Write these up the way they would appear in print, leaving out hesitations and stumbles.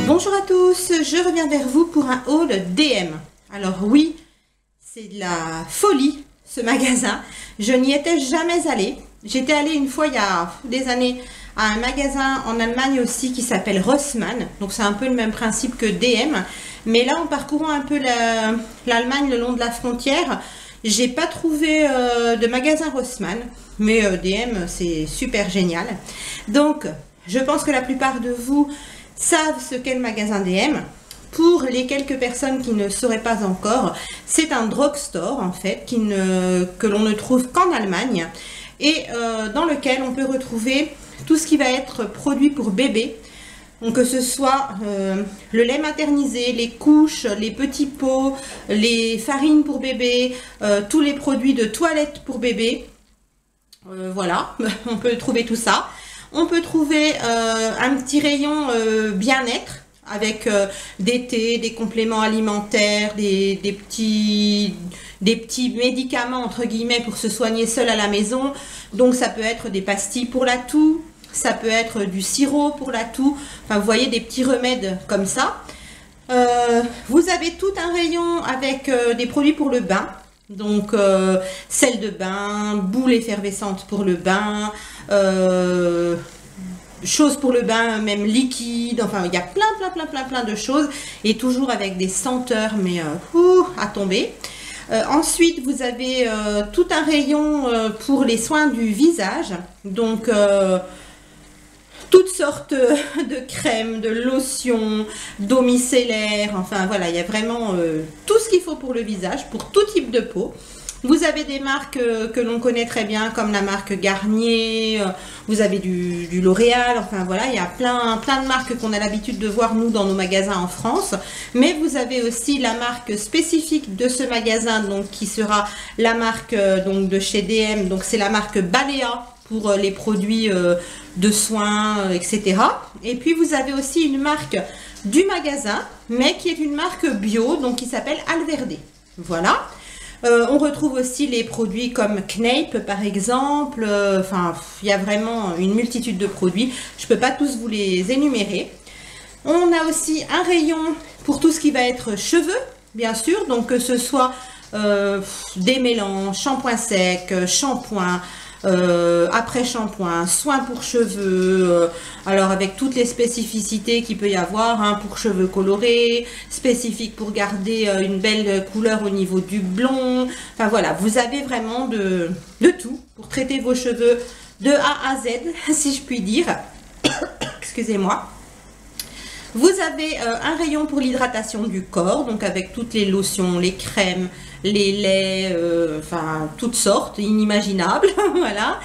Bonjour à tous, je reviens vers vous pour un haul DM. Alors oui, c'est de la folie ce magasin. Je n'y étais jamais allée. J'étais allée une fois il y a des années à un magasin en Allemagne aussi qui s'appelle Rossmann. Donc c'est un peu le même principe que DM. Mais là, en parcourant un peu l'Allemagne le long de la frontière, j'ai pas trouvé de magasin Rossmann. Mais DM, c'est super génial. Donc, je pense que la plupart de vous savent ce qu'est le magasin DM. Pour les quelques personnes qui ne sauraient pas encore, c'est un drugstore en fait que l'on ne trouve qu'en Allemagne et dans lequel on peut retrouver tout ce qui va être produit pour bébé. Donc que ce soit le lait maternisé, les couches, les petits pots, les farines pour bébé, tous les produits de toilette pour bébé. Voilà, on peut trouver tout ça. On peut trouver un petit rayon bien-être avec des thés, des compléments alimentaires, des petits médicaments entre guillemets pour se soigner seul à la maison. Donc ça peut être des pastilles pour la toux, ça peut être du sirop pour la toux. Enfin vous voyez des petits remèdes comme ça. Vous avez tout un rayon avec des produits pour le bain. Donc sel de bain, boule effervescente pour le bain, choses pour le bain même liquide, enfin il y a plein de choses et toujours avec des senteurs mais à tomber. Ensuite vous avez tout un rayon pour les soins du visage, donc toutes sortes de crèmes, de lotions, d'eau micellaire, enfin voilà, il y a vraiment tout ce qu'il faut pour le visage, pour tout type de peau. Vous avez des marques que l'on connaît très bien, comme la marque Garnier, vous avez du L'Oréal, enfin voilà, il y a plein de marques qu'on a l'habitude de voir nous dans nos magasins en France. Mais vous avez aussi la marque spécifique de ce magasin, donc qui sera la marque donc de chez DM, donc c'est la marque Balea pour les produits de soins, etc. Et puis vous avez aussi une marque du magasin, mais qui est une marque bio, donc qui s'appelle Alverde. Voilà. On retrouve aussi les produits comme Kneip par exemple, enfin il y a vraiment une multitude de produits, je ne peux pas tous vous les énumérer. On a aussi un rayon pour tout ce qui va être cheveux, bien sûr, donc que ce soit des mélanges, shampoing sec, shampoing, après shampoing, soins pour cheveux, alors avec toutes les spécificités qu'il peut y avoir, hein, pour cheveux colorés, spécifique pour garder une belle couleur au niveau du blond, enfin voilà, vous avez vraiment de tout pour traiter vos cheveux de A à Z, si je puis dire. Excusez-moi. Vous avez un rayon pour l'hydratation du corps, donc avec toutes les lotions, les crèmes, les laits, enfin toutes sortes, inimaginables, voilà,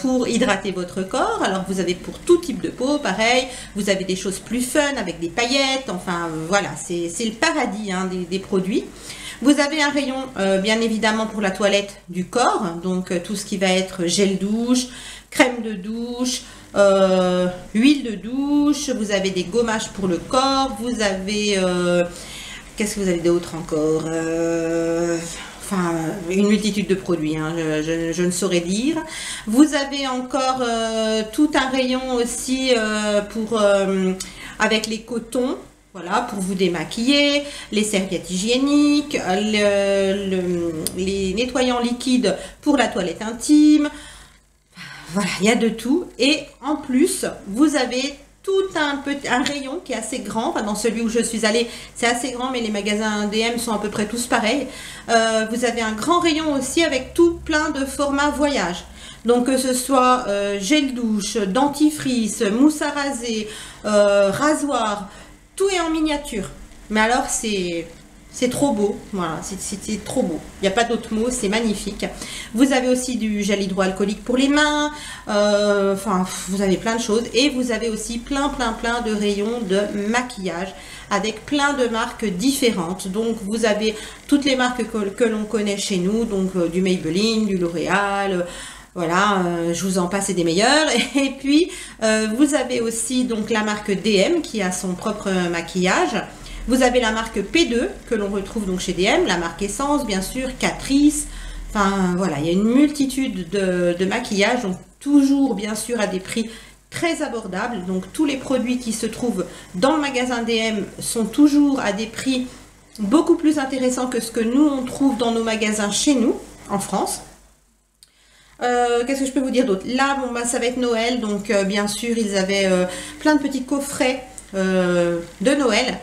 pour hydrater votre corps. Alors vous avez pour tout type de peau, pareil, vous avez des choses plus fun avec des paillettes, enfin voilà, c'est le paradis hein, des produits. Vous avez un rayon bien évidemment pour la toilette du corps, donc tout ce qui va être gel douche, crème de douche, huile de douche, vous avez des gommages pour le corps, vous avez qu'est-ce que vous avez d'autre encore, enfin une multitude de produits, hein, je ne saurais dire. Vous avez encore tout un rayon aussi pour avec les cotons. Voilà, pour vous démaquiller, les serviettes hygiéniques, les nettoyants liquides pour la toilette intime. Voilà, il y a de tout. Et en plus, vous avez tout un rayon qui est assez grand. Enfin, dans celui où je suis allée, c'est assez grand, mais les magasins DM sont à peu près tous pareils. Vous avez un grand rayon aussi avec tout plein de formats voyage. Donc que ce soit gel douche, dentifrice, mousse à raser, rasoir, tout est en miniature. Mais alors c'est trop beau, voilà, c'est trop beau. Il n'y a pas d'autre mot, c'est magnifique. Vous avez aussi du gel hydroalcoolique pour les mains, enfin vous avez plein de choses. Et vous avez aussi plein de rayons de maquillage avec plein de marques différentes. Donc vous avez toutes les marques que l'on connaît chez nous, donc du Maybelline, du L'Oréal. Voilà, je vous en passe et des meilleurs. Et puis, vous avez aussi donc la marque DM qui a son propre maquillage. Vous avez la marque P2 que l'on retrouve donc chez DM, la marque Essence, bien sûr, Catrice. Enfin, voilà, il y a une multitude de maquillages, donc toujours, bien sûr, à des prix très abordable. Donc tous les produits qui se trouvent dans le magasin DM sont toujours à des prix beaucoup plus intéressants que ce que nous on trouve dans nos magasins chez nous en France. Qu'est-ce que je peux vous dire d'autre? Là, bon, bah, ça va être Noël, donc bien sûr, ils avaient plein de petits coffrets de Noël.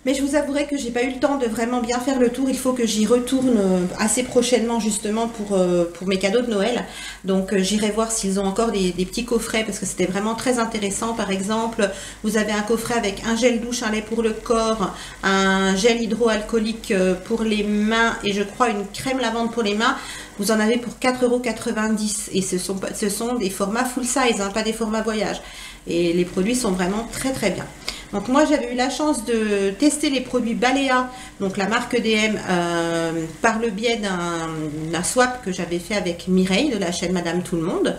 Mais je vous avouerai que j'ai pas eu le temps de vraiment bien faire le tour. Il faut que j'y retourne assez prochainement justement pour mes cadeaux de Noël. Donc j'irai voir s'ils ont encore des petits coffrets parce que c'était vraiment très intéressant. Par exemple, vous avez un coffret avec un gel douche, un lait pour le corps, un gel hydroalcoolique pour les mains et je crois une crème lavande pour les mains. Vous en avez pour 4,90 € et ce sont des formats full size, hein, pas des formats voyage. Et les produits sont vraiment très très bien. Donc moi j'avais eu la chance de tester les produits Balea, donc la marque DM, par le biais d'un swap que j'avais fait avec Mireille de la chaîne Madame Tout le Monde.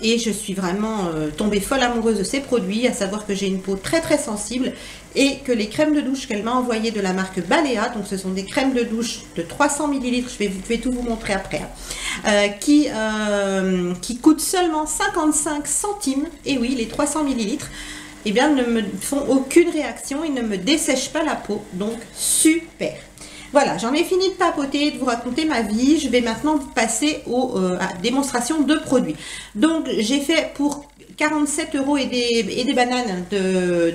Et je suis vraiment tombée folle amoureuse de ces produits, à savoir que j'ai une peau très très sensible et que les crèmes de douche qu'elle m'a envoyées de la marque Balea, donc ce sont des crèmes de douche de 300 ml, je vais tout vous montrer après, qui coûtent seulement 55 centimes, et oui les 300 ml, eh bien, ne me font aucune réaction, ils ne me dessèchent pas la peau, donc super. Voilà, j'en ai fini de papoter, de vous raconter ma vie. Je vais maintenant passer à la démonstration de produits. Donc, j'ai fait pour 47 € et des bananes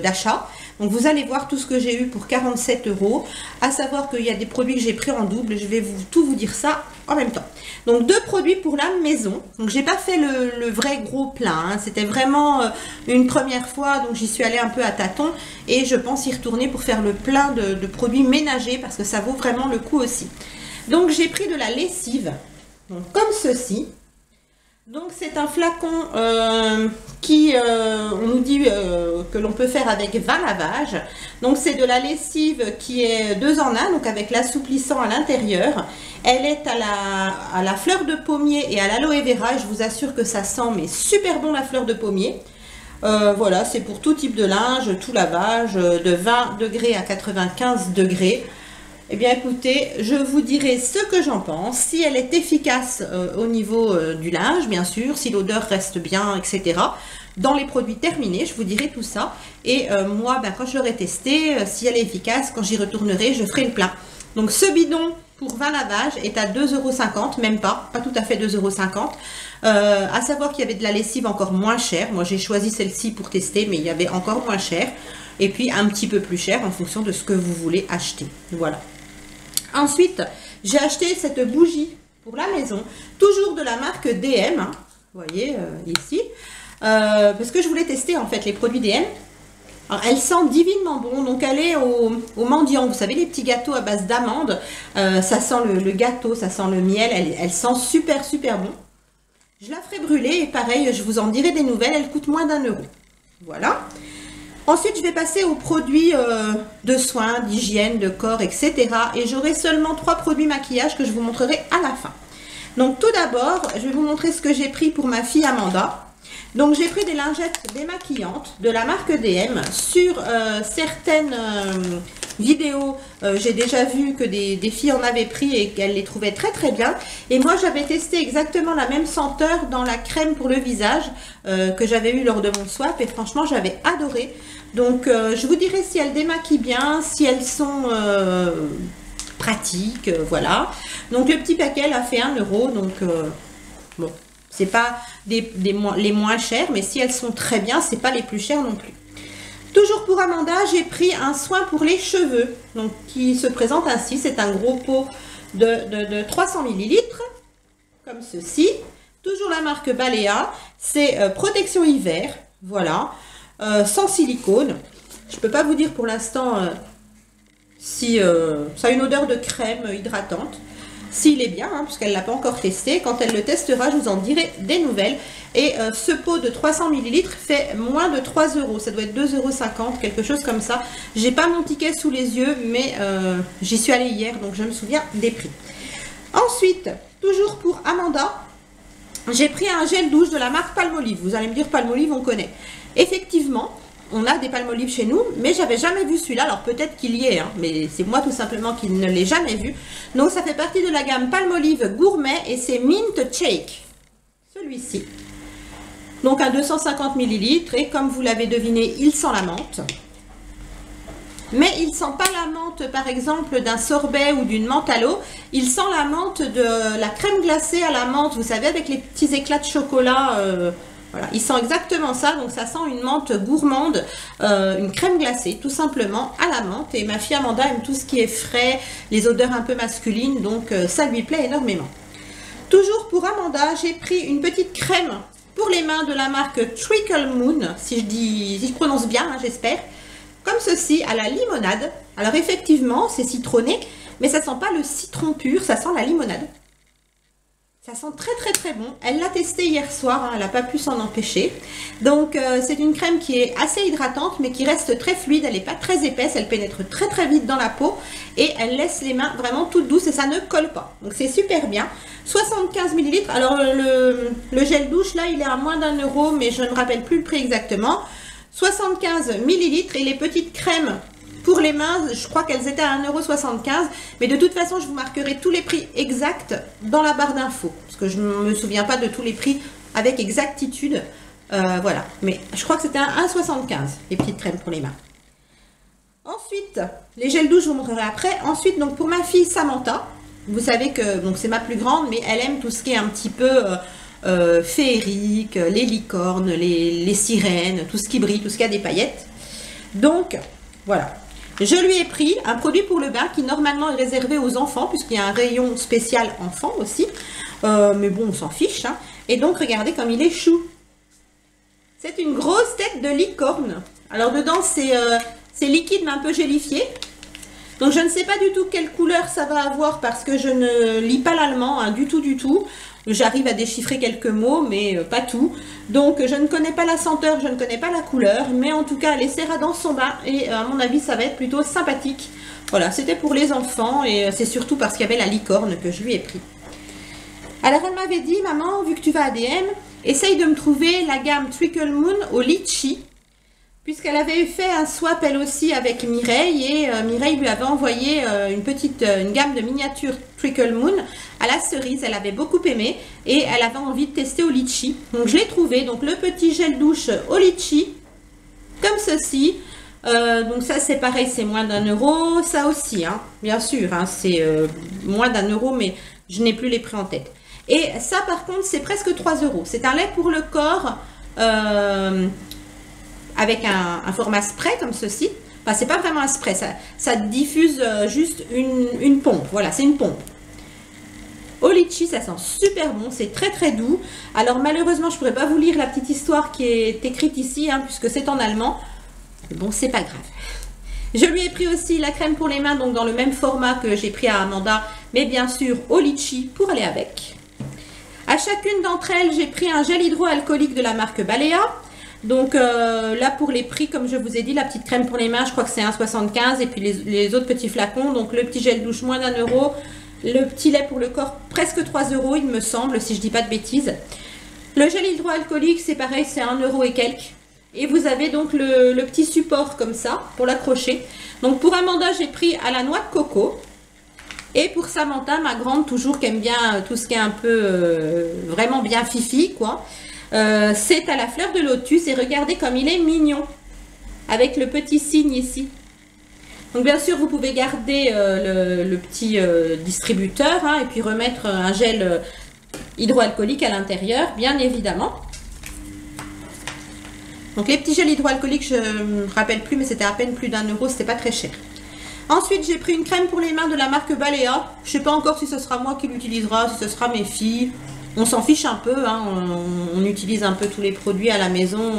d'achat. Donc, vous allez voir tout ce que j'ai eu pour 47 €. À savoir qu'il y a des produits que j'ai pris en double. Je vais tout vous dire ça en même temps. Donc, 2 produits pour la maison. Donc, j'ai pas fait le vrai gros plein, hein. C'était vraiment une première fois. Donc, j'y suis allée un peu à tâtons. Et je pense y retourner pour faire le plein de produits ménagers parce que ça vaut vraiment le coup aussi. Donc, j'ai pris de la lessive. Donc, comme ceci. Donc c'est un flacon on nous dit que l'on peut faire avec 20 lavages. Donc c'est de la lessive qui est 2 en 1, donc avec l'assouplissant à l'intérieur. Elle est à la fleur de pommier et à l'aloe vera. Je vous assure que ça sent mais super bon la fleur de pommier. Voilà, c'est pour tout type de linge, tout lavage, de 20 degrés à 95 degrés. Eh bien écoutez, je vous dirai ce que j'en pense, si elle est efficace au niveau du linge, bien sûr, si l'odeur reste bien, etc. Dans les produits terminés, je vous dirai tout ça. Et moi, ben, quand je l'aurai testé, si elle est efficace, quand j'y retournerai, je ferai le plein. Donc ce bidon pour 20 lavages est à 2,50 €, même pas tout à fait 2,50 €. À savoir qu'il y avait de la lessive encore moins chère. Moi j'ai choisi celle-ci pour tester, mais il y avait encore moins cher. Et puis un petit peu plus cher en fonction de ce que vous voulez acheter. Voilà. Ensuite, j'ai acheté cette bougie pour la maison, toujours de la marque DM, hein, vous voyez ici, parce que je voulais tester en fait les produits DM. Alors, elle sent divinement bon, donc elle est au mendiant, vous savez les petits gâteaux à base d'amandes, ça sent le gâteau, ça sent le miel, elle sent super super bon. Je la ferai brûler et pareil, je vous en dirai des nouvelles, elle coûte moins d'1 €. Voilà. Ensuite, je vais passer aux produits de soins, d'hygiène, de corps, etc. Et j'aurai seulement 3 produits maquillage que je vous montrerai à la fin. Donc tout d'abord, je vais vous montrer ce que j'ai pris pour ma fille Amanda. Donc j'ai pris des lingettes démaquillantes de la marque DM. Sur certaines vidéos, j'ai déjà vu que des filles en avaient pris et qu'elles les trouvaient très très bien. Et moi j'avais testé exactement la même senteur dans la crème pour le visage que j'avais eu lors de mon swap et franchement j'avais adoré. Donc je vous dirai si elles démaquillent bien, si elles sont pratiques, voilà. Donc le petit paquet elle a fait 1 €, donc bon. C'est pas les moins chères, mais si elles sont très bien, c'est pas les plus chères non plus. Toujours pour Amanda, j'ai pris un soin pour les cheveux, donc qui se présente ainsi. C'est un gros pot de 300 ml, comme ceci. Toujours la marque Balea. C'est protection hiver, voilà, sans silicone. Je peux pas vous dire pour l'instant si ça a une odeur de crème hydratante. S'il est bien, hein, puisqu'elle ne l'a pas encore testé. Quand elle le testera, je vous en dirai des nouvelles. Et ce pot de 300 ml fait moins de 3 €. Ça doit être 2,50 €, quelque chose comme ça. J'ai pas mon ticket sous les yeux, mais j'y suis allée hier, donc je me souviens des prix. Ensuite, toujours pour Amanda, j'ai pris un gel douche de la marque Palmolive. Vous allez me dire, Palmolive, on connaît. Effectivement, on a des Palmolive chez nous, mais j'avais jamais vu celui-là. Alors peut-être qu'il y est, hein, mais c'est moi tout simplement qui ne l'ai jamais vu. Donc ça fait partie de la gamme Palmolive Gourmet et c'est Mint Shake. Celui-ci. Donc un 250 millilitres et comme vous l'avez deviné, il sent la menthe. Mais il ne sent pas la menthe, par exemple, d'un sorbet ou d'une menthe à l'eau. Il sent la menthe de la crème glacée à la menthe, vous savez, avec les petits éclats de chocolat. Voilà, il sent exactement ça. Donc, ça sent une menthe gourmande, une crème glacée, tout simplement, à la menthe. Et ma fille Amanda aime tout ce qui est frais, les odeurs un peu masculines. Donc, ça lui plaît énormément. Toujours pour Amanda, j'ai pris une petite crème pour les mains de la marque Trickle Moon, si je prononce bien, hein, j'espère. Comme ceci, à la limonade. Alors effectivement, c'est citronné, mais ça sent pas le citron pur, ça sent la limonade. Ça sent très très très bon. Elle l'a testé hier soir, hein, elle n'a pas pu s'en empêcher. Donc c'est une crème qui est assez hydratante, mais qui reste très fluide, elle n'est pas très épaisse, elle pénètre très très vite dans la peau et elle laisse les mains vraiment toutes douces et ça ne colle pas. Donc c'est super bien. 75 ml. Alors le gel douche là, il est à moins d'1 €, mais je ne me rappelle plus le prix exactement. 75 millilitres et les petites crèmes pour les mains, je crois qu'elles étaient à 1,75 €, mais de toute façon je vous marquerai tous les prix exacts dans la barre d'infos, parce que je ne me souviens pas de tous les prix avec exactitude, voilà, mais je crois que c'était à 1,75 € les petites crèmes pour les mains. Ensuite, les gels douche je vous montrerai après. Ensuite, donc pour ma fille Samantha, vous savez que donc c'est ma plus grande, mais elle aime tout ce qui est un petit peu féerique, les licornes, les sirènes, tout ce qui brille, tout ce qui a des paillettes. Donc voilà, je lui ai pris un produit pour le bain qui normalement est réservé aux enfants puisqu'il y a un rayon spécial enfant aussi, mais bon on s'en fiche, hein. Et donc regardez comme il est chou, c'est une grosse tête de licorne. Alors dedans c'est liquide mais un peu gélifié. Donc je ne sais pas du tout quelle couleur ça va avoir parce que je ne lis pas l'allemand, hein, du tout. J'arrive à déchiffrer quelques mots, mais pas tout. Donc je ne connais pas la senteur, je ne connais pas la couleur, mais en tout cas elle essaiera dans son bain et à mon avis ça va être plutôt sympathique. Voilà, c'était pour les enfants et c'est surtout parce qu'il y avait la licorne que je lui ai pris. Alors elle m'avait dit, maman, vu que tu vas à DM, essaye de me trouver la gamme Trickle Moon au litchi. Puisqu'elle avait fait un swap elle aussi avec Mireille et Mireille lui avait envoyé une gamme de miniatures Trickle Moon à la cerise. Elle avait beaucoup aimé et elle avait envie de tester au litchi. Donc je l'ai trouvé, donc le petit gel douche au litchi, comme ceci. Donc ça c'est pareil, c'est moins d'1 €. Ça aussi, hein, bien sûr, hein, c'est moins d'1 €, mais je n'ai plus les prix en tête. Et ça par contre c'est presque 3 €. C'est un lait pour le corps. Avec un format spray comme ceci. Enfin, c'est pas vraiment un spray, ça diffuse juste une pompe. Voilà, c'est une pompe. Au litchi, ça sent super bon, c'est très très doux. Alors malheureusement, je pourrais pas vous lire la petite histoire qui est écrite ici, hein, puisque c'est en allemand. Mais bon, c'est pas grave. Je lui ai pris aussi la crème pour les mains, donc dans le même format que j'ai pris à Amanda, mais bien sûr au litchi pour aller avec. À chacune d'entre elles, j'ai pris un gel hydroalcoolique de la marque Balea. Donc là pour les prix, comme je vous ai dit, la petite crème pour les mains je crois que c'est 1,75 € et puis les autres petits flacons, donc le petit gel douche moins d'1 €, le petit lait pour le corps presque 3 € il me semble, si je dis pas de bêtises. Le gel hydroalcoolique c'est pareil, c'est 1 € et quelques, et vous avez donc le petit support comme ça pour l'accrocher. Donc pour Amanda j'ai pris à la noix de coco, et pour Samantha, ma grande toujours qui aime bien tout ce qui est un peu vraiment bien fifi quoi, c'est à la fleur de lotus et regardez comme il est mignon avec le petit signe ici. Donc bien sûr vous pouvez garder le petit distributeur, hein, et puis remettre un gel hydroalcoolique à l'intérieur bien évidemment. Donc les petits gels hydroalcooliques je ne me rappelle plus, mais c'était à peine plus d'1 €, c'était pas très cher. Ensuite j'ai pris une crème pour les mains de la marque Balea. Je sais pas encore si ce sera moi qui l'utilisera, si ce sera mes filles. On s'en fiche un peu, hein, on utilise un peu tous les produits à la maison,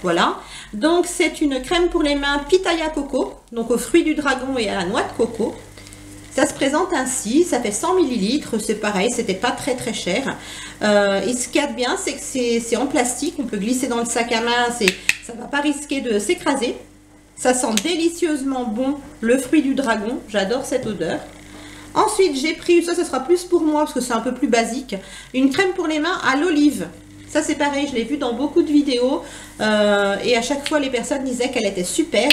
voilà. Donc c'est une crème pour les mains Pitaya Coco, donc aux fruits du dragon et à la noix de coco. Ça se présente ainsi, ça fait 100 ml, c'est pareil, c'était pas très très cher. Et ce qu'il y a de bien, c'est que c'est en plastique, on peut glisser dans le sac à main, ça va pas risquer de s'écraser. Ça sent délicieusement bon le fruit du dragon, j'adore cette odeur. Ensuite, j'ai pris, ça sera plus pour moi parce que c'est un peu plus basique, une crème pour les mains à l'olive. Ça, c'est pareil, je l'ai vu dans beaucoup de vidéos et à chaque fois, les personnes disaient qu'elle était super.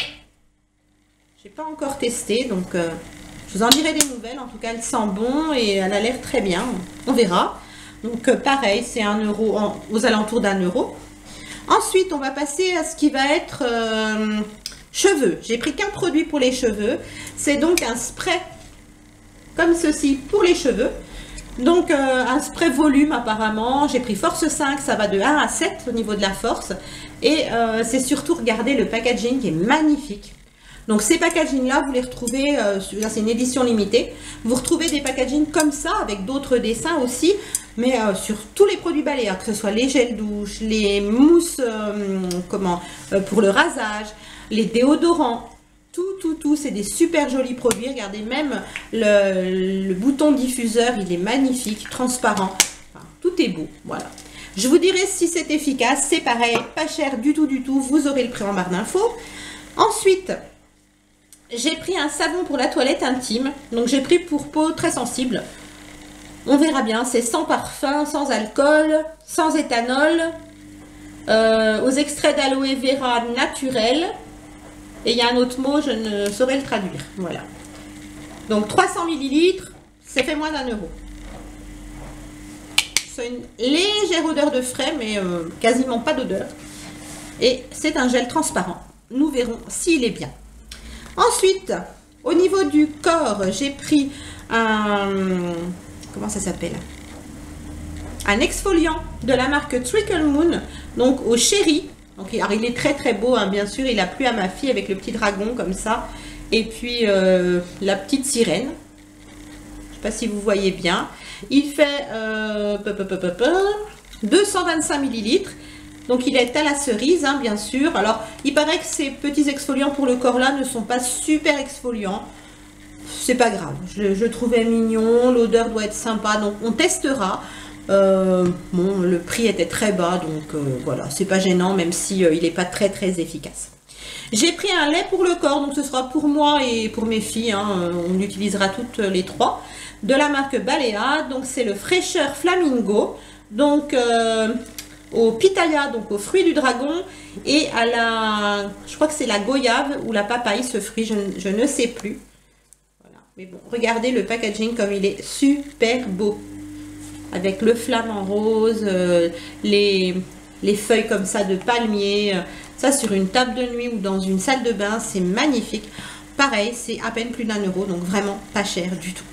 Je n'ai pas encore testé, donc je vous en dirai des nouvelles. En tout cas, elle sent bon et elle a l'air très bien. On verra. Donc, pareil, c'est 1 € aux alentours d'1 €. Ensuite, on va passer à ce qui va être cheveux. J'ai pris qu'un produit pour les cheveux. C'est donc un spray comme ceci pour les cheveux. Donc un spray volume apparemment. J'ai pris force 5, ça va de 1 à 7 au niveau de la force. Et c'est surtout, regardez le packaging qui est magnifique. Donc ces packaging là, vous les retrouvez, là c'est une édition limitée. Vous retrouvez des packaging comme ça avec d'autres dessins aussi. Mais sur tous les produits Balea, que ce soit les gels douche, les mousses pour le rasage, les déodorants, tout, c'est des super jolis produits. Regardez, même le bouton diffuseur, il est magnifique, transparent. Enfin, tout est beau, voilà. Je vous dirai si c'est efficace, c'est pareil, pas cher du tout, vous aurez le prix en barre d'infos. Ensuite, j'ai pris un savon pour la toilette intime, donc j'ai pris pour peau très sensible. On verra bien, c'est sans parfum, sans alcool, sans éthanol, aux extraits d'aloe vera naturel. Et il y a un autre mot, je ne saurais le traduire. Voilà. Donc 300 ml, ça fait moins d'1 €. C'est une légère odeur de frais, mais quasiment pas d'odeur. Et c'est un gel transparent. Nous verrons s'il est bien. Ensuite, au niveau du corps, j'ai pris un... Comment ça s'appelle? Un exfoliant de la marque Trickle Moon, donc au chéri. Donc, alors, il est très beau, hein, bien sûr. Il a plu à ma fille avec le petit dragon comme ça. Et puis la petite sirène. Je ne sais pas si vous voyez bien. Il fait 225 ml. Donc il est à la cerise, hein, bien sûr. Alors il paraît que ces petits exfoliants pour le corps là ne sont pas super exfoliants. C'est pas grave, je trouvais mignon, l'odeur doit être sympa, donc on testera. Bon, le prix était très bas, donc voilà, c'est pas gênant, même si il n'est pas très efficace. J'ai pris un lait pour le corps, donc ce sera pour moi et pour mes filles, hein, on l'utilisera toutes les trois, de la marque Balea. Donc c'est le fraîcheur Flamingo, donc au pitaya, donc aux fruits du dragon, et à la, je crois que c'est la goyave ou la papaye, ce fruit, je ne sais plus. Mais bon, regardez le packaging comme il est super beau. Avec le flamant rose, les feuilles comme ça de palmier. Ça sur une table de nuit ou dans une salle de bain, c'est magnifique. Pareil, c'est à peine plus d'1 €, donc vraiment pas cher du tout.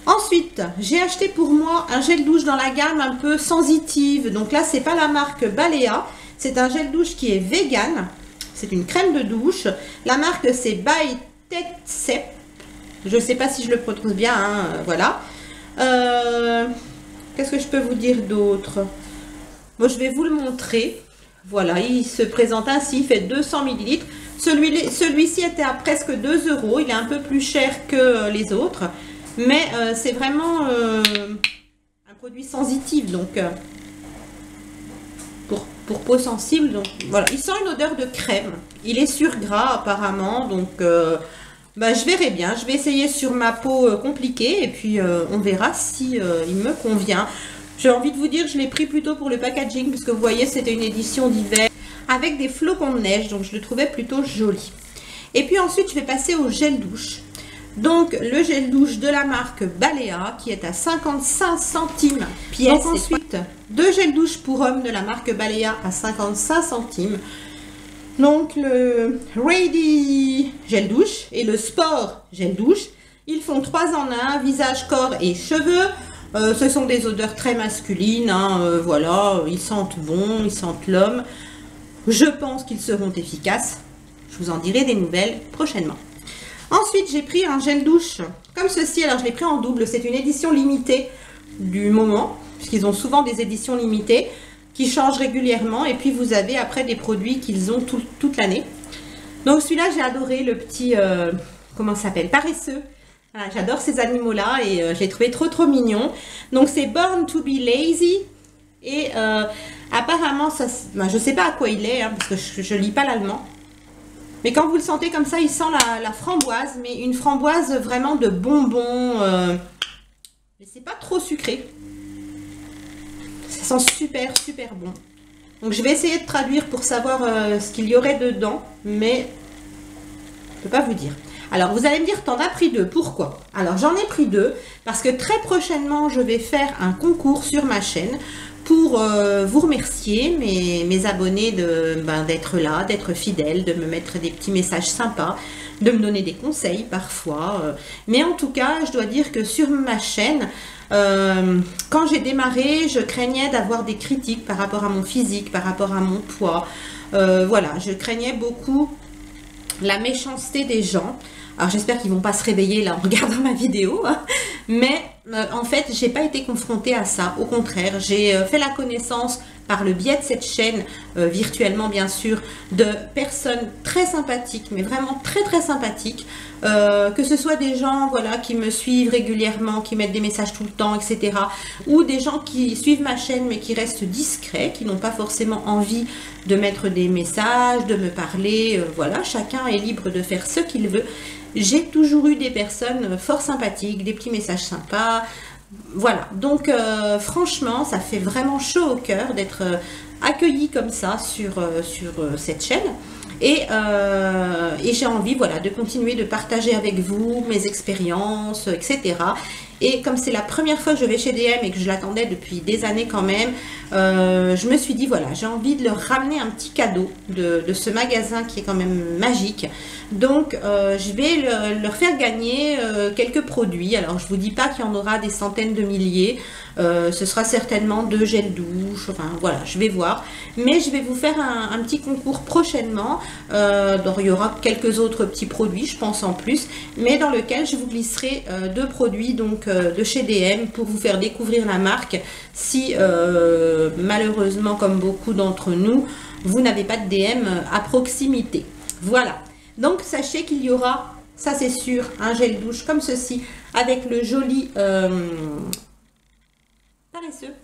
Ensuite, j'ai acheté pour moi un gel douche dans la gamme un peu sensitive. Donc là, c'est pas la marque Balea. C'est un gel douche qui est vegan. C'est une crème de douche. La marque, c'est By Tetsep. Je ne sais pas si je le prononce bien, hein, voilà. Qu'est-ce que je peux vous dire d'autre? Bon, je vais vous le montrer. Voilà, il se présente ainsi, il fait 200 ml. Celui-ci était à presque 2 €. Il est un peu plus cher que les autres. Mais c'est vraiment un produit sensitif, donc pour peau sensible. Donc voilà, il sent une odeur de crème. Il est sur gras apparemment, donc... bah, je verrai bien, je vais essayer sur ma peau compliquée et puis on verra si il me convient. J'ai envie de vous dire, je l'ai pris plutôt pour le packaging parce que vous voyez, c'était une édition d'hiver avec des flocons de neige, donc je le trouvais plutôt joli. Et puis ensuite, je vais passer au gel douche. Donc le gel douche de la marque Balea qui est à 55 centimes pièce. Donc ensuite, deux gels douche pour hommes de la marque Balea à 55 centimes. Donc le Ready gel douche et le Sport gel douche, ils font 3 en 1, visage, corps et cheveux. Ce sont des odeurs très masculines, hein, voilà, ils sentent bon, ils sentent l'homme. Je pense qu'ils seront efficaces. Je vous en dirai des nouvelles prochainement. Ensuite, j'ai pris un gel douche comme ceci. Alors, je l'ai pris en double. C'est une édition limitée du moment, puisqu'ils ont souvent des éditions limitées qui changent régulièrement. Et puis, vous avez après des produits qu'ils ont toute l'année. Donc, celui-là, j'ai adoré le petit, comment ça s'appelle, paresseux. Voilà, j'adore ces animaux-là et je l'ai trouvé trop mignon. Donc, c'est Born to be Lazy. Et apparemment, ça, ben, je ne sais pas à quoi il est, hein, parce que je ne lis pas l'allemand. Mais quand vous le sentez comme ça, il sent la framboise, mais une framboise vraiment de bonbons. Mais c'est pas trop sucré. Ça sent super bon. Donc je vais essayer de traduire pour savoir ce qu'il y aurait dedans, mais je peux pas vous dire. Alors vous allez me dire, t'en as pris 2, pourquoi? Alors j'en ai pris 2 parce que très prochainement je vais faire un concours sur ma chaîne pour vous remercier, mes abonnés, d'être là, d'être fidèles, de me mettre des petits messages sympas, de me donner des conseils parfois. Mais en tout cas, je dois dire que sur ma chaîne, quand j'ai démarré, je craignais d'avoir des critiques par rapport à mon physique, par rapport à mon poids. Voilà, je craignais beaucoup la méchanceté des gens. Alors j'espère qu'ils vont pas se réveiller là en regardant ma vidéo, hein. Mais en fait j'ai pas été confrontée à ça. Au contraire, j'ai fait la connaissance par le biais de cette chaîne, virtuellement bien sûr, de personnes très sympathiques, mais vraiment très très sympathiques, que ce soit des gens voilà qui me suivent régulièrement, qui mettent des messages tout le temps, etc. Ou des gens qui suivent ma chaîne mais qui restent discrets, qui n'ont pas forcément envie de mettre des messages, de me parler, voilà, chacun est libre de faire ce qu'il veut. J'ai toujours eu des personnes fort sympathiques, des petits messages sympas, voilà. Donc franchement, ça fait vraiment chaud au cœur d'être accueilli comme ça sur cette chaîne. Et j'ai envie, voilà, de continuer de partager avec vous mes expériences, etc. Et comme c'est la première fois que je vais chez DM et que je l'attendais depuis des années quand même, je me suis dit, voilà, j'ai envie de leur ramener un petit cadeau de ce magasin qui est quand même magique. Donc, je vais leur faire gagner quelques produits. Alors, je vous dis pas qu'il y en aura des centaines de milliers. Ce sera certainement 2 gels douche. Enfin, voilà, je vais voir. Mais je vais vous faire un petit concours prochainement. Donc, il y aura quelques autres petits produits, je pense en plus. Mais dans lequel je vous glisserai 2 produits donc, de chez DM pour vous faire découvrir la marque. Si, malheureusement, comme beaucoup d'entre nous, vous n'avez pas de DM à proximité. Voilà. Donc, sachez qu'il y aura, ça c'est sûr, un gel douche comme ceci, avec le joli paresseux.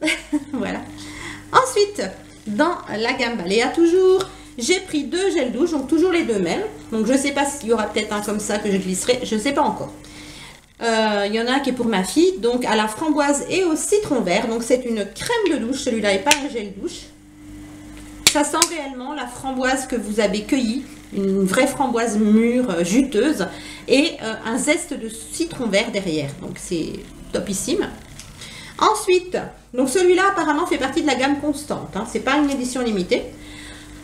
Voilà. Ensuite, dans la gamme Balea toujours, j'ai pris 2 gels douche, donc toujours les 2 mêmes. Donc, je ne sais pas s'il y aura peut-être un comme ça que je glisserai, je ne sais pas encore. Il y en a un qui est pour ma fille, donc à la framboise et au citron vert. Donc, c'est une crème de douche, celui-là n'est pas un gel douche. Ça sent réellement la framboise que vous avez cueillie, une vraie framboise mûre, juteuse, et un zeste de citron vert derrière. Donc c'est topissime. Ensuite, donc celui-là apparemment fait partie de la gamme constante, hein, c'est pas une édition limitée.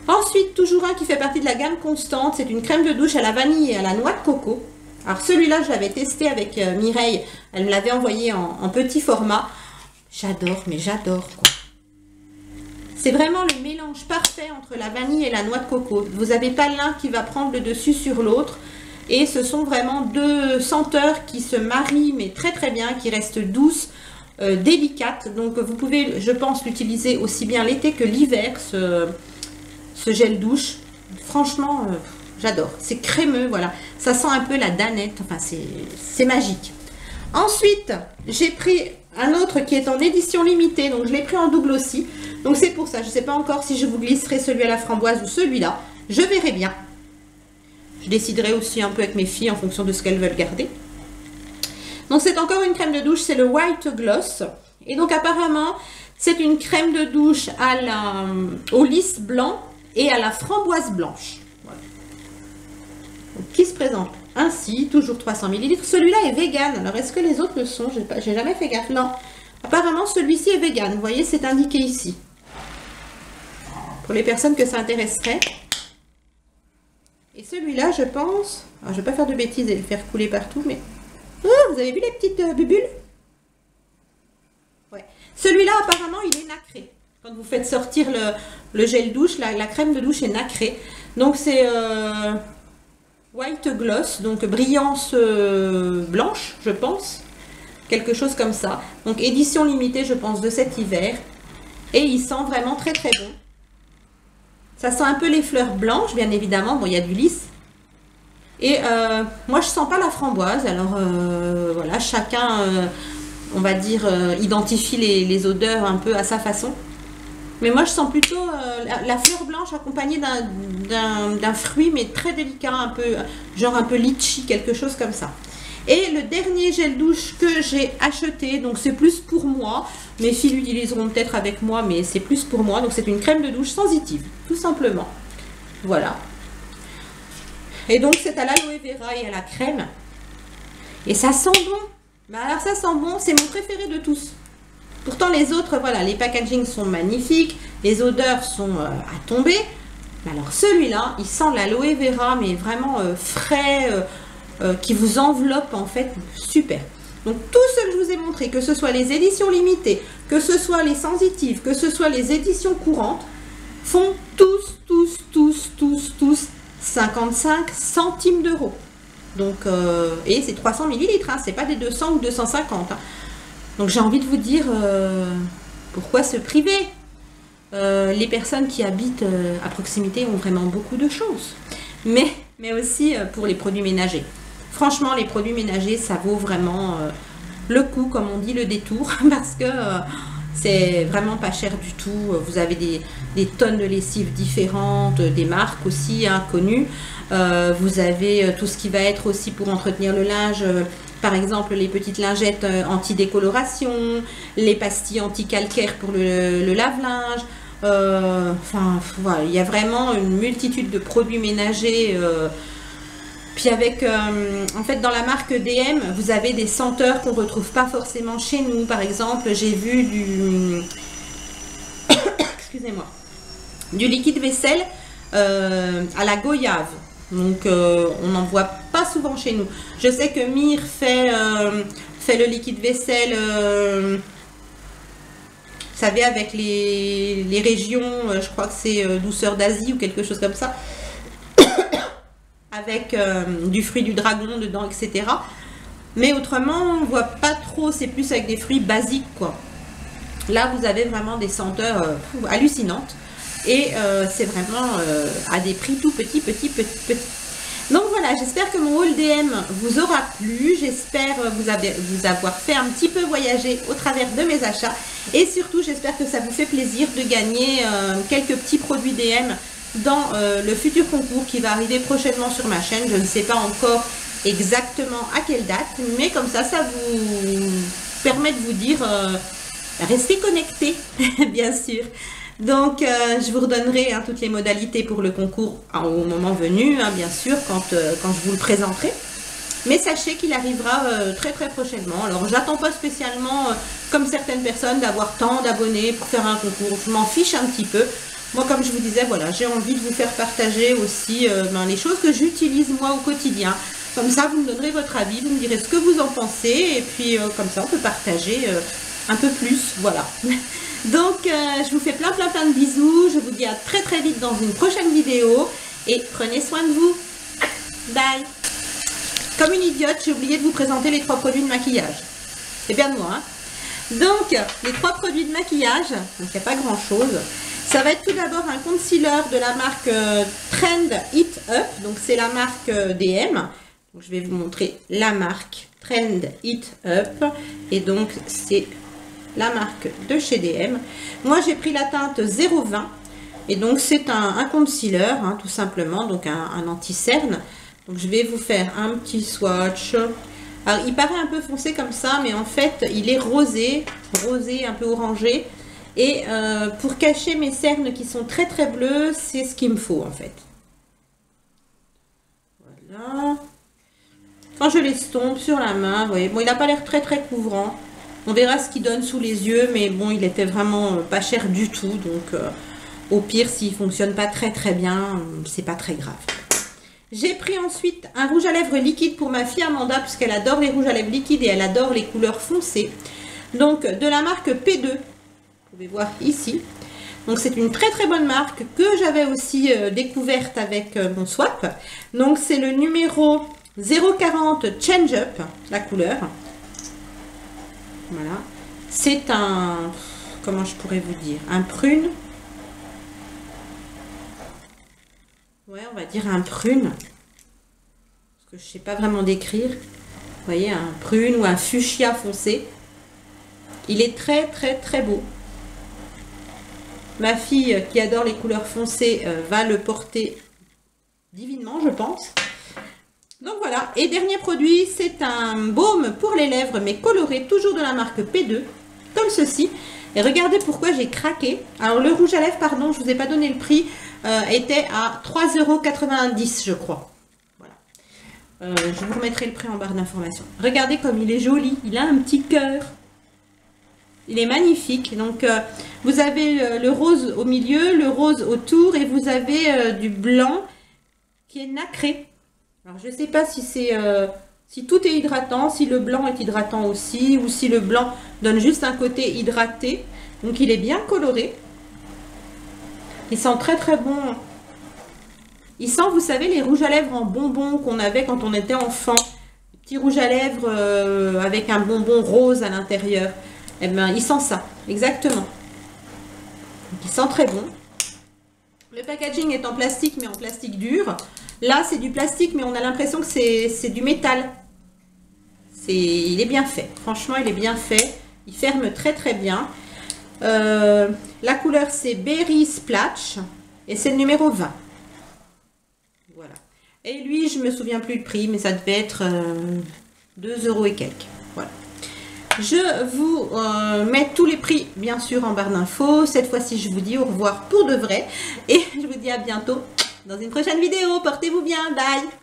Ensuite, toujours un qui fait partie de la gamme constante, c'est une crème de douche à la vanille et à la noix de coco. Alors celui-là, je l'avais testé avec Mireille, elle me l'avait envoyé en petit format. J'adore, mais j'adore quoi. C'est vraiment le mélange parfait entre la vanille et la noix de coco. Vous n'avez pas l'un qui va prendre le dessus sur l'autre. Et ce sont vraiment 2 senteurs qui se marient, mais très très bien, qui restent douces, délicates. Donc vous pouvez, je pense, l'utiliser aussi bien l'été que l'hiver, ce gel douche. Franchement, j'adore. C'est crémeux, voilà. Ça sent un peu la danette, enfin c'est magique. Ensuite, j'ai pris un autre qui est en édition limitée, donc je l'ai pris en double aussi. Donc c'est pour ça, je ne sais pas encore si je vous glisserai celui à la framboise ou celui-là. Je verrai bien. Je déciderai aussi un peu avec mes filles en fonction de ce qu'elles veulent garder. Donc c'est encore une crème de douche, c'est le White Gloss. Et donc apparemment, c'est une crème de douche au lys blanc et à la framboise blanche. Voilà. Donc, qui se présente ainsi, toujours 300 ml. Celui-là est vegan. Alors est-ce que les autres le sont? J'ai jamais fait gaffe. Non. Apparemment, celui-ci est vegan. Vous voyez, c'est indiqué ici. Pour les personnes que ça intéresserait. Et celui-là, je pense... Alors, je ne vais pas faire de bêtises et le faire couler partout, mais... Oh, vous avez vu les petites bubules? Ouais. Celui-là, apparemment, il est nacré. Quand vous faites sortir le gel douche, la crème de douche est nacrée. Donc, c'est... White Gloss, donc brillance blanche, je pense. Quelque chose comme ça. Donc, édition limitée, je pense, de cet hiver. Et il sent vraiment très très bon. Ça sent un peu les fleurs blanches, bien évidemment. Bon, il y a du lys. Et moi, je sens pas la framboise. Alors, voilà, chacun, on va dire, identifie les odeurs un peu à sa façon. Mais moi, je sens plutôt la fleur blanche accompagnée d'un fruit, mais très délicat, un peu, genre un peu litchi, quelque chose comme ça. Et le dernier gel douche que j'ai acheté, donc c'est plus pour moi. Mes filles l'utiliseront peut-être avec moi, mais c'est plus pour moi. Donc c'est une crème de douche sensitive, tout simplement. Voilà. Et donc c'est à l'aloe vera et à la crème. Et ça sent bon. Mais alors ça sent bon, c'est mon préféré de tous. Pourtant les autres, voilà, les packagings sont magnifiques, les odeurs sont à tomber. Mais alors celui-là, il sent l'aloe vera, mais vraiment frais, qui vous enveloppe en fait, super. Donc tout ce que je vous ai montré, que ce soit les éditions limitées, que ce soit les sensitives, que ce soit les éditions courantes, font tous 55 centimes d'euros. Donc, et c'est 300 millilitres, hein, c'est pas des 200 ou 250. Hein. Donc j'ai envie de vous dire, pourquoi se priver? Les personnes qui habitent à proximité ont vraiment beaucoup de chance. Mais aussi pour les produits ménagers. Franchement, les produits ménagers, ça vaut vraiment le coup, comme on dit, le détour, parce que c'est vraiment pas cher du tout. Vous avez des tonnes de lessives différentes, des marques aussi hein, connues. Vous avez tout ce qui va être aussi pour entretenir le linge, par exemple les petites lingettes anti-décoloration, les pastilles anti-calcaire pour le lave-linge. Enfin, voilà, il y a vraiment une multitude de produits ménagers. Puis avec, en fait, dans la marque DM, vous avez des senteurs qu'on ne retrouve pas forcément chez nous. Par exemple, j'ai vu du, excusez-moi, du liquide vaisselle à la goyave. Donc, on n'en voit pas souvent chez nous. Je sais que Mire fait le liquide vaisselle, vous savez, avec les régions, je crois que c'est douceur d'Asie ou quelque chose comme ça. Avec du fruit du dragon dedans, etc. Mais autrement, on voit pas trop, c'est plus avec des fruits basiques, quoi. Là, vous avez vraiment des senteurs hallucinantes. Et c'est vraiment à des prix tout petits. Donc voilà, j'espère que mon haul DM vous aura plu. J'espère vous avoir fait un petit peu voyager au travers de mes achats. Et surtout, j'espère que ça vous fait plaisir de gagner quelques petits produits DM dans le futur concours qui va arriver prochainement sur ma chaîne. Je ne sais pas encore exactement à quelle date, mais comme ça, ça vous permet de vous dire restez connectés, bien sûr. Donc, je vous redonnerai hein, toutes les modalités pour le concours hein, au moment venu, hein, bien sûr, quand je vous le présenterai. Mais sachez qu'il arrivera très prochainement. Alors, j'attends pas spécialement, comme certaines personnes, d'avoir tant d'abonnés pour faire un concours. Je m'en fiche un petit peu. Moi, comme je vous disais, voilà, j'ai envie de vous faire partager aussi les choses que j'utilise moi au quotidien. Comme ça, vous me donnerez votre avis, vous me direz ce que vous en pensez. Et puis, comme ça, on peut partager un peu plus. Voilà. Donc, je vous fais plein de bisous. Je vous dis à très vite dans une prochaine vidéo. Et prenez soin de vous. Bye. Comme une idiote, j'ai oublié de vous présenter les 3 produits de maquillage. C'est bien de moi, hein. Donc, les 3 produits de maquillage, donc il n'y a pas grand-chose. Ça va être tout d'abord un concealer de la marque Trend It Up. Donc, c'est la marque DM. Donc, je vais vous montrer la marque Trend It Up. Et donc, c'est la marque de chez DM. Moi, j'ai pris la teinte 020. Et donc, c'est un concealer, hein, tout simplement. Donc, un anti-cerne. Donc, je vais vous faire un petit swatch. Alors, il paraît un peu foncé comme ça, mais en fait, il est rosé, un peu orangé. Et pour cacher mes cernes qui sont très bleues, c'est ce qu'il me faut en fait. Voilà. Quand je l'estompe sur la main, vous voyez, bon, il n'a pas l'air très couvrant. On verra ce qu'il donne sous les yeux, mais bon, il était vraiment pas cher du tout. Donc, au pire, s'il fonctionne pas très bien, c'est pas très grave. J'ai pris ensuite un rouge à lèvres liquide pour ma fille Amanda, puisqu'elle adore les rouges à lèvres liquides et elle adore les couleurs foncées. Donc, de la marque P2. Vous pouvez voir ici. Donc, c'est une très bonne marque que j'avais aussi découverte avec mon swap. Donc, c'est le numéro 040 Change Up, la couleur. Voilà. C'est un... Comment je pourrais vous dire? Un prune. Ouais, on va dire un prune. Parce que je ne sais pas vraiment décrire. Vous voyez, un prune ou un fuchsia foncé. Il est très beau. Ma fille qui adore les couleurs foncées va le porter divinement, je pense. Donc voilà. Et dernier produit, c'est un baume pour les lèvres, mais coloré, toujours de la marque P2, comme ceci. Et regardez pourquoi j'ai craqué. Alors le rouge à lèvres, pardon, je ne vous ai pas donné le prix, était à 3,90 €, je crois. Voilà. Je vous remettrai le prix en barre d'information. Regardez comme il est joli. Il a un petit cœur. Il est magnifique. Donc, vous avez le rose au milieu, le rose autour et vous avez du blanc qui est nacré. Alors, je ne sais pas si c'est si tout est hydratant, si le blanc est hydratant aussi ou si le blanc donne juste un côté hydraté. Donc, il est bien coloré. Il sent très très bon. Il sent, vous savez, les rouges à lèvres en bonbons qu'on avait quand on était enfant. Petit rouge à lèvres avec un bonbon rose à l'intérieur. Eh bien, il sent ça, exactement. Donc, il sent très bon. Le packaging est en plastique, mais en plastique dur. Là, c'est du plastique, mais on a l'impression que c'est du métal. Il est bien fait. Franchement, il est bien fait. Il ferme très très bien. La couleur, c'est Berry Splash. Et c'est le numéro 20. Voilà. Et lui, je ne me souviens plus le prix, mais ça devait être 2 € et quelques. Voilà. Je vous mets tous les prix, bien sûr, en barre d'infos. Cette fois-ci, je vous dis au revoir pour de vrai. Et je vous dis à bientôt dans une prochaine vidéo. Portez-vous bien. Bye!